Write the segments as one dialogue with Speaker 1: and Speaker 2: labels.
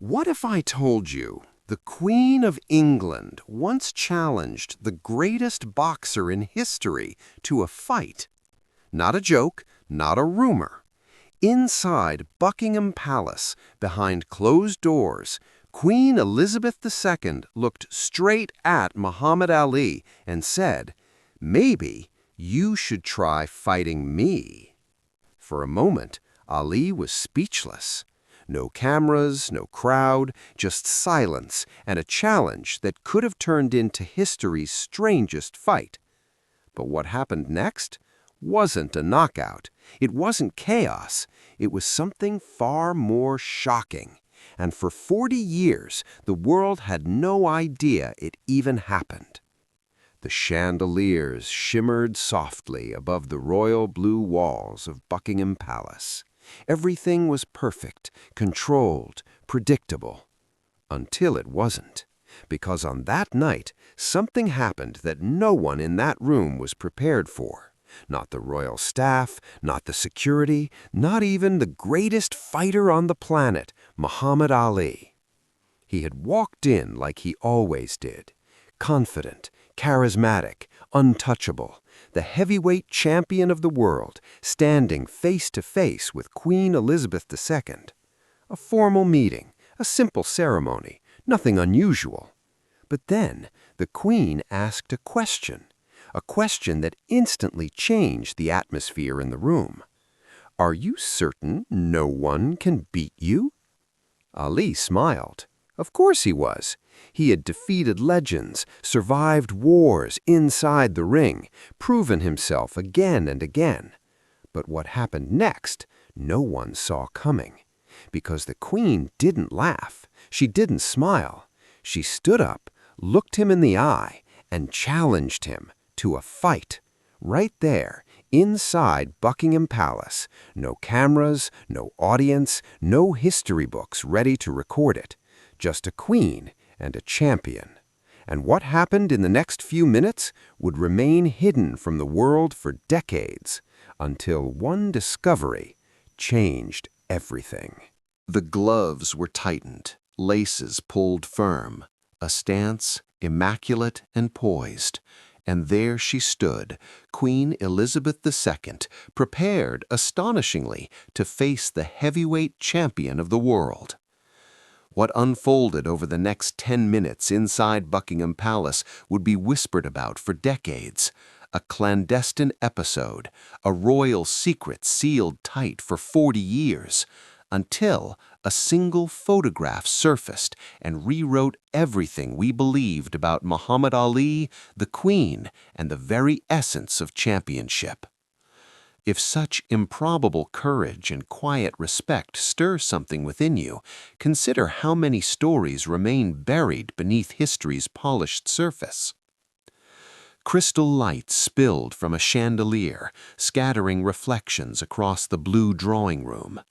Speaker 1: What if I told you the Queen of England once challenged the greatest boxer in history to a fight? Not a joke, not a rumor. Inside Buckingham Palace, behind closed doors, Queen Elizabeth II looked straight at Muhammad Ali and said, "Maybe you should try fighting me." For a moment, Ali was speechless. No cameras, no crowd, just silence and a challenge that could have turned into history's strangest fight. But what happened next wasn't a knockout. It wasn't chaos. It was something far more shocking. And for 40 years, the world had no idea it even happened. The chandeliers shimmered softly above the royal blue walls of Buckingham Palace. Everything was perfect, controlled, predictable. Until it wasn't. Because on that night, something happened that no one in that room was prepared for. Not the royal staff, not the security, not even the greatest fighter on the planet, Muhammad Ali. He had walked in like he always did, confident, charismatic, untouchable, the heavyweight champion of the world, standing face to face with Queen Elizabeth II. A formal meeting, a simple ceremony, nothing unusual. But then the Queen asked a question that instantly changed the atmosphere in the room. "Are you certain no one can beat you?" Ali smiled. Of course he was. He had defeated legends, survived wars inside the ring, proven himself again and again. But what happened next, no one saw coming. Because the Queen didn't laugh. She didn't smile. She stood up, looked him in the eye, and challenged him to a fight. Right there, inside Buckingham Palace. No cameras, no audience, no history books ready to record it. Just a queen and a champion. And what happened in the next few minutes would remain hidden from the world for decades, until one discovery changed everything. The gloves were tightened, laces pulled firm, a stance immaculate and poised. And there she stood, Queen Elizabeth II, prepared astonishingly to face the heavyweight champion of the world. What unfolded over the next 10 minutes inside Buckingham Palace would be whispered about for decades. A clandestine episode, a royal secret sealed tight for 40 years, until a single photograph surfaced and rewrote everything we believed about Muhammad Ali, the Queen, and the very essence of championship. If such improbable courage and quiet respect stir something within you, consider how many stories remain buried beneath history's polished surface. Crystal light spilled from a chandelier, scattering reflections across the blue drawing room.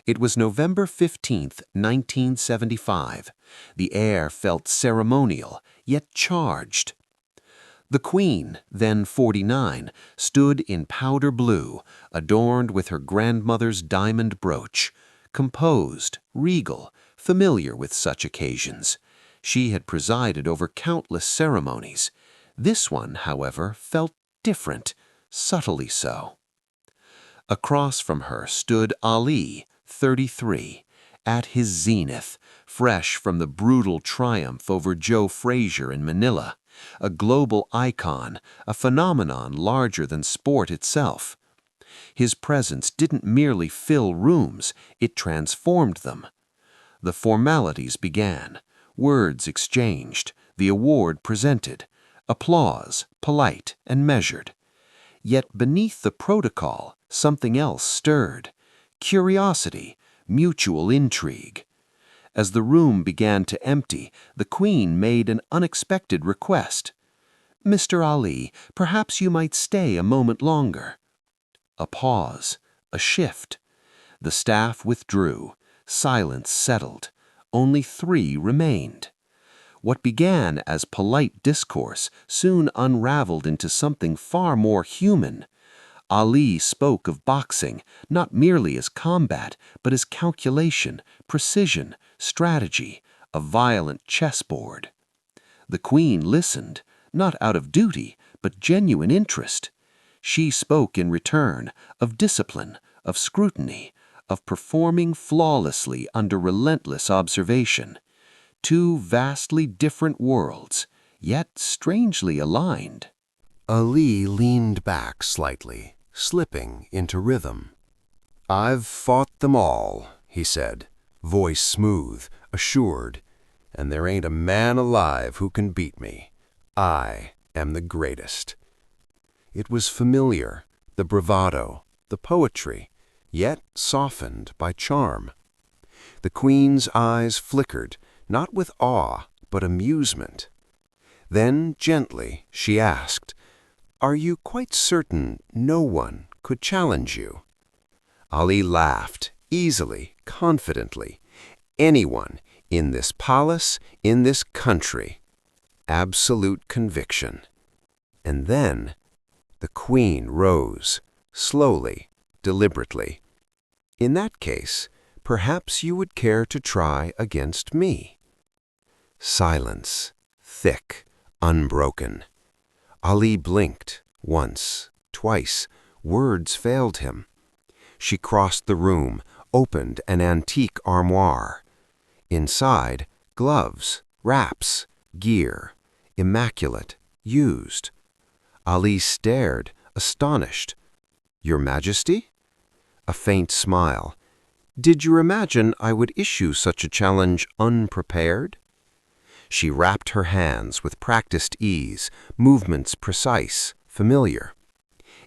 Speaker 1: It was November 15th, 1975. The air felt ceremonial, yet charged. The Queen, then 49, stood in powder blue, adorned with her grandmother's diamond brooch. Composed, regal, familiar with such occasions. She had presided over countless ceremonies. This one, however, felt different, subtly so. Across from her stood Ali, 33, at his zenith, fresh from the brutal triumph over Joe Frazier in Manila, a global icon, a phenomenon larger than sport itself. His presence didn't merely fill rooms, it transformed them. The formalities began, words exchanged, the award presented, applause, polite and measured. Yet beneath the protocol, something else stirred. Curiosity, mutual intrigue. As the room began to empty, the Queen made an unexpected request. "Mr. Ali, perhaps you might stay a moment longer." A pause, a shift. The staff withdrew. Silence settled. Only 3 remained. What began as polite discourse soon unraveled into something far more human.
Speaker 2: Ali spoke of boxing not merely as combat, but as calculation, precision, strategy, a violent chessboard. The Queen listened, not out of duty, but genuine interest. She spoke in return of discipline, of scrutiny, of performing flawlessly under relentless observation. Two vastly different worlds, yet strangely aligned.
Speaker 1: Ali leaned back slightly, slipping into rhythm. "I've fought them all," he said, voice smooth, assured, "and there ain't a man alive who can beat me. I am the greatest." It was familiar, the bravado, the poetry, yet softened by charm. The Queen's eyes flickered, not with awe, but amusement. Then, gently, she asked, "Are you quite certain no one could challenge you?" Ali laughed, easily, confidently. "Anyone, in this palace, in this country." Absolute conviction. And then the Queen rose, slowly, deliberately. "In that case, perhaps you would care to try against me." Silence, thick, unbroken. Ali blinked, once, twice. Words failed him. She crossed the room, opened an antique armoire. Inside, gloves, wraps, gear, immaculate, used. Ali stared, astonished. "Your Majesty?" A faint smile. "Did you imagine I would issue such a challenge unprepared?" She wrapped her hands with practiced ease, movements precise, familiar.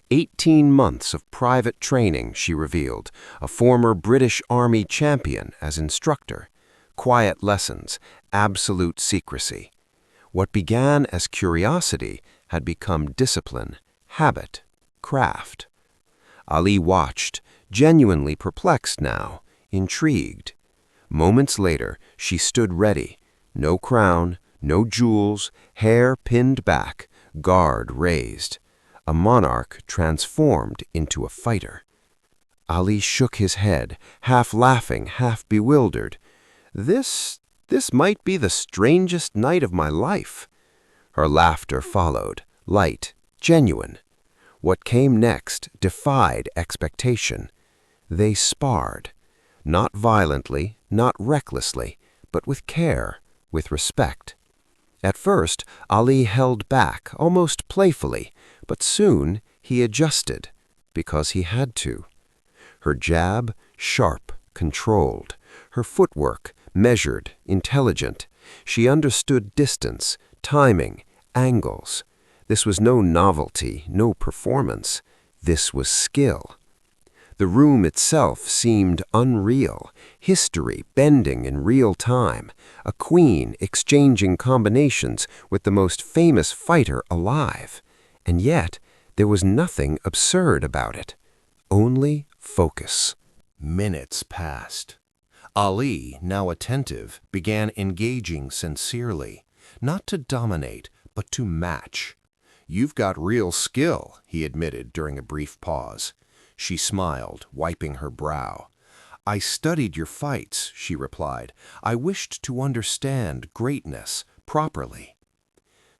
Speaker 1: 18 months of private training, she revealed, a former British Army champion as instructor, quiet lessons, absolute secrecy. What began as curiosity had become discipline, habit, craft. Ali watched, genuinely perplexed now, intrigued. Moments later, she stood ready. No crown, no jewels, hair pinned back, guard raised. A monarch transformed into a fighter. Ali shook his head, half laughing, half bewildered. This might be the strangest night of my life." Her laughter followed, light, genuine. What came next defied expectation. They sparred, not violently, not recklessly, but with care, with respect. At first, Ali held back, almost playfully, but soon he adjusted, because he had to. Her jab, sharp, controlled. Her footwork, measured, intelligent. She understood distance, timing, angles. This was no novelty, no performance. This was skill. The room itself seemed unreal, history bending in real time, a queen exchanging combinations with the most famous fighter alive. And yet, there was nothing absurd about it. Only focus. Minutes passed. Ali, now attentive, began engaging sincerely, not to dominate, but to match. "You've got real skill," he admitted during a brief pause. She smiled, wiping her brow. "I studied your fights," she replied. "I wished to understand greatness properly."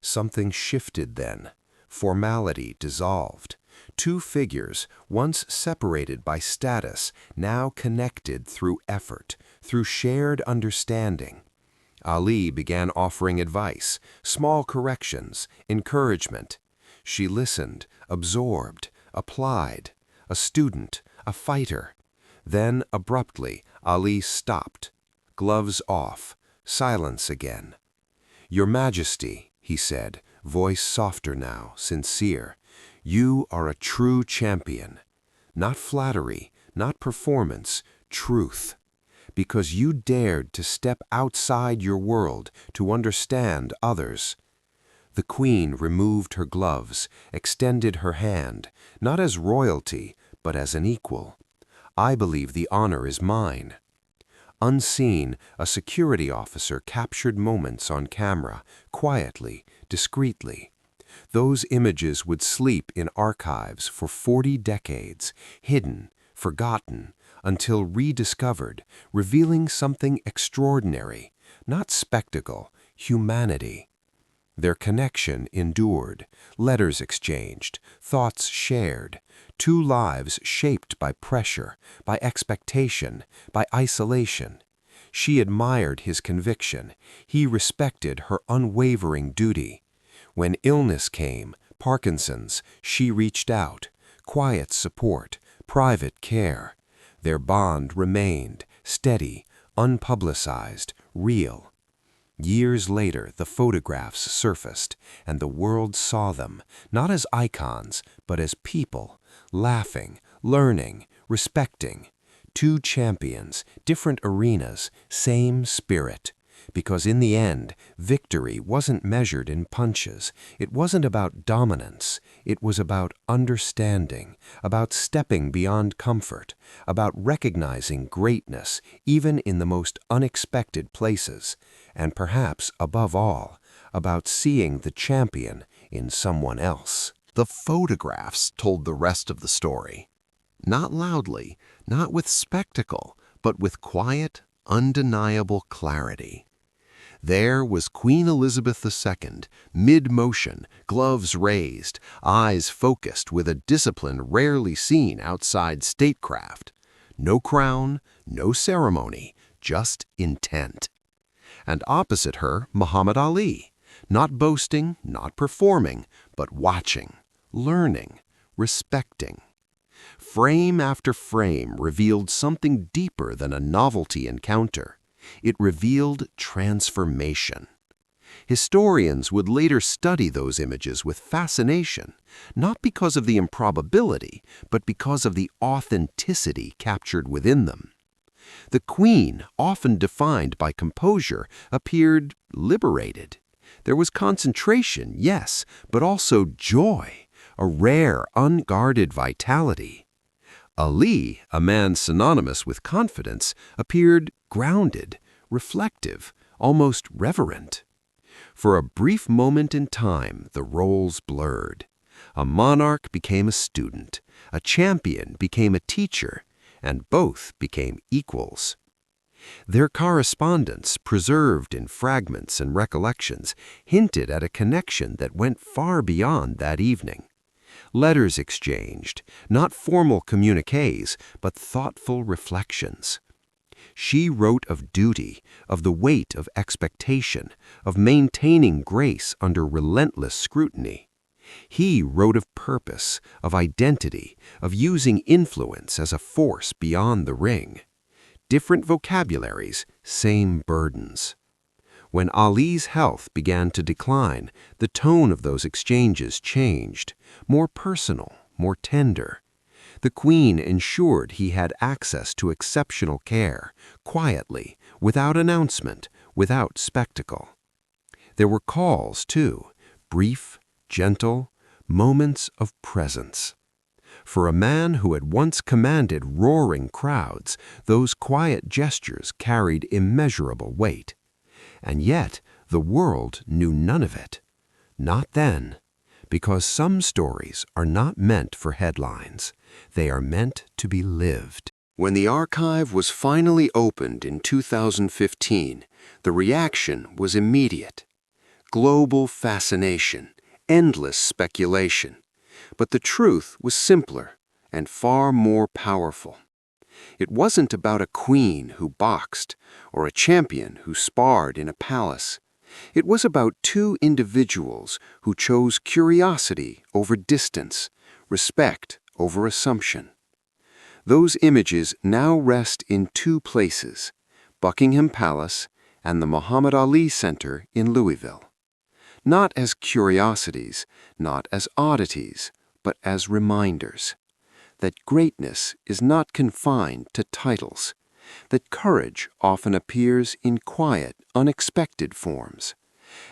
Speaker 1: Something shifted then. Formality dissolved. Two figures, once separated by status, now connected through effort, through shared understanding. Ali began offering advice, small corrections, encouragement. She listened, absorbed, applied. A student, a fighter. Then, abruptly, Ali stopped. Gloves off, silence again. "Your Majesty," he said, voice softer now, sincere, "you are a true champion. Not flattery, not performance, truth. Because you dared to step outside your world to understand others." The Queen removed her gloves, extended her hand, not as royalty, but as an equal. "I believe the honor is mine." Unseen, a security officer captured moments on camera, quietly, discreetly. Those images would sleep in archives for 40 decades, hidden, forgotten, until rediscovered, revealing something extraordinary, not spectacle, humanity. Their connection endured, letters exchanged, thoughts shared, two lives shaped by pressure, by expectation, by isolation. She admired his conviction. He respected her unwavering duty. When illness came, Parkinson's, she reached out. Quiet support, private care. Their bond remained, steady, unpublicized, real. Years later, the photographs surfaced, and the world saw them, not as icons, but as people, laughing, learning, respecting. Two champions, different arenas, same spirit. Because in the end, victory wasn't measured in punches. It wasn't about dominance. It was about understanding, about stepping beyond comfort, about recognizing greatness, even in the most unexpected places, and perhaps, above all, about seeing the champion in someone else.
Speaker 2: The photographs told the rest of the story. Not loudly, not with spectacle, but with quiet, undeniable clarity. There was Queen Elizabeth II, mid-motion, gloves raised, eyes focused with a discipline rarely seen outside statecraft. No crown, no ceremony, just intent. And opposite her, Muhammad Ali, not boasting, not performing, but watching, learning, respecting. Frame after frame revealed something deeper than a novelty encounter. It revealed transformation. Historians would later study those images with fascination, not because of the improbability, but because of the authenticity captured within them. The Queen, often defined by composure, appeared liberated. There was concentration, yes, but also joy, a rare, unguarded vitality. Ali, a man synonymous with confidence, appeared grounded, reflective, almost reverent. For a brief moment in time, the roles blurred. A monarch became a student, a champion became a teacher, and both became equals. Their correspondence, preserved in fragments and recollections, hinted at a connection that went far beyond that evening. Letters exchanged, not formal communiques, but thoughtful reflections. She wrote of duty, of the weight of expectation, of maintaining grace under relentless scrutiny. He wrote of purpose, of identity, of using influence as a force beyond the ring. Different vocabularies, same burdens. When Ali's health began to decline, the tone of those exchanges changed, more personal, more tender. The Queen ensured he had access to exceptional care, quietly, without announcement, without spectacle. There were calls, too, brief, gentle, moments of presence. For a man who had once commanded roaring crowds, those quiet gestures carried immeasurable weight. And yet, the world knew none of it. Not then, because some stories are not meant for headlines. They are meant to be lived. When the archive was finally opened in 2015, the reaction was immediate. Global fascination, endless speculation. But the truth was simpler and far more powerful. It wasn't about a queen who boxed or a champion who sparred in a palace. It was about two individuals who chose curiosity over distance, respect over assumption. Those images now rest in two places, Buckingham Palace and the Muhammad Ali Center in Louisville. Not as curiosities, not as oddities, but as reminders that greatness is not confined to titles, that courage often appears in quiet, unexpected forms,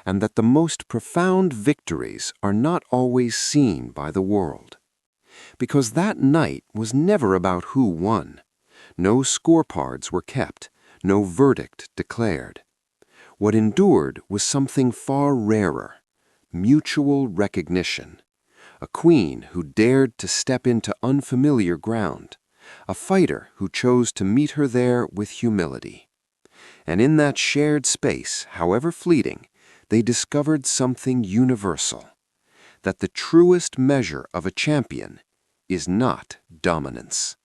Speaker 2: and that the most profound victories are not always seen by the world. Because that night was never about who won. No scorecards were kept, no verdict declared. What endured was something far rarer,
Speaker 1: mutual recognition. A queen who dared to step into unfamiliar ground. A fighter who chose to meet her there with humility. And in that shared space, however fleeting, they discovered something universal. That the truest measure of a champion is not dominance.